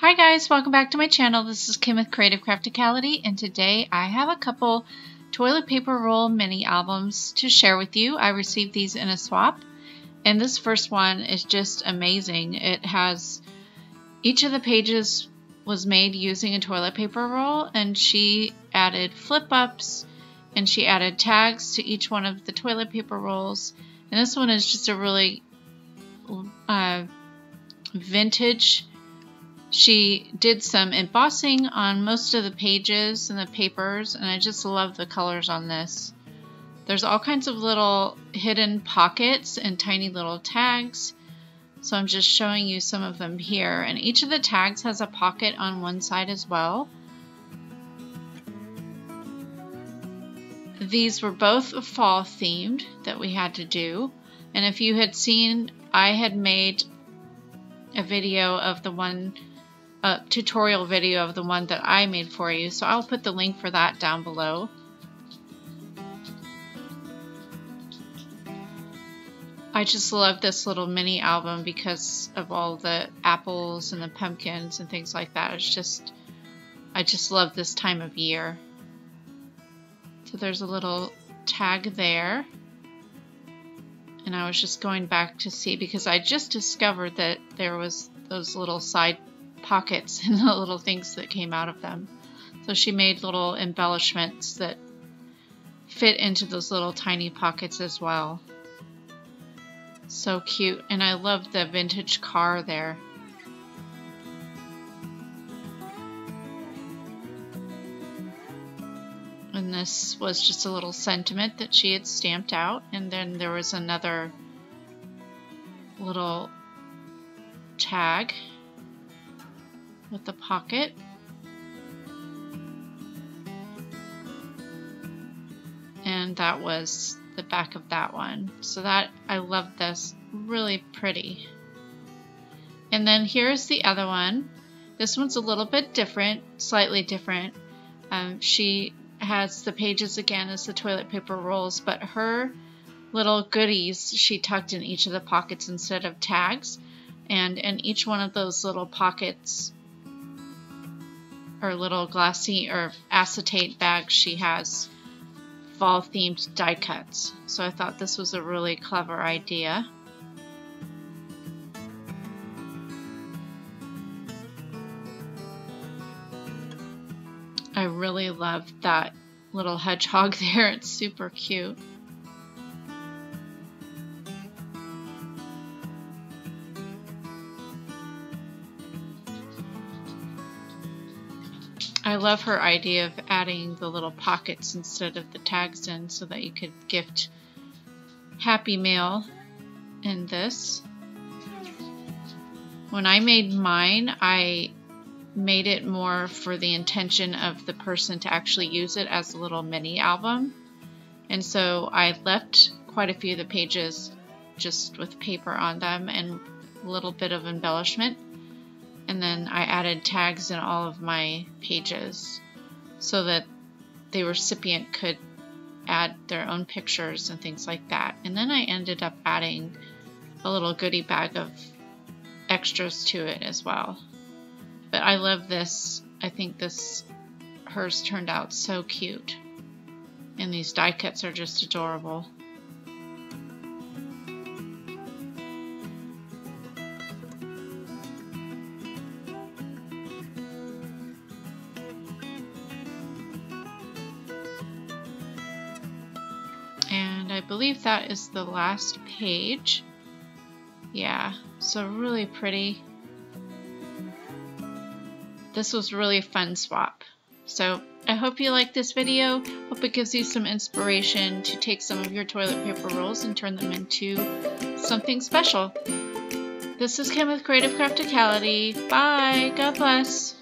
Hi guys, welcome back to my channel. This is Kim with Creative Crafticality, and today I have a couple toilet paper roll mini albums to share with you. I received these in a swap, and this first one is just amazing. It has each of the pages was made using a toilet paper roll, and she added flip-ups and she added tags to each one of the toilet paper rolls. And this one is just a really vintage. She did some embossing on most of the pages and the papers, and I just love the colors on this. There's all kinds of little hidden pockets and tiny little tags, so I'm just showing you some of them here. And each of the tags has a pocket on one side as well. These were both fall themed that we had to do, and if you had seen, I had made a video of the one tutorial video of the one that I made for you, so I'll put the link for that down below. I just love this little mini album because of all the apples and the pumpkins and things like that. I just love this time of year. So there's a little tag there, and I was just going back to see because I just discovered that there was those little side pockets and the little things that came out of them. So she made little embellishments that fit into those little tiny pockets as well. So cute, and I love the vintage car there. And this was just a little sentiment that she had stamped out, and then there was another little tag with the pocket. And that was the back of that one. So that, I love this, really pretty. And then here's the other one. This one's a little bit different, slightly different. She has the pages again as the toilet paper rolls, but her little goodies she tucked in each of the pockets instead of tags. And in each one of those little pockets or little glassy or acetate bags, she has fall themed die cuts. So I thought this was a really clever idea. I really love that little hedgehog there. It's super cute. I love her idea of adding the little pockets instead of the tags in so that you could gift Happy Mail in this. When I made mine, I made it more for the intention of the person to actually use it as a little mini album. And so I left quite a few of the pages just with paper on them and a little bit of embellishment. And then I added tags in all of my pages so that the recipient could add their own pictures and things like that. And then I ended up adding a little goodie bag of extras to it as well. But I love this. I think hers turned out so cute. And these die cuts are just adorable. I believe that is the last page. Yeah, so really pretty. This was really a fun swap. So I hope you liked this video. Hope it gives you some inspiration to take some of your toilet paper rolls and turn them into something special. This is Kim with Creative Crafticality. Bye. God bless.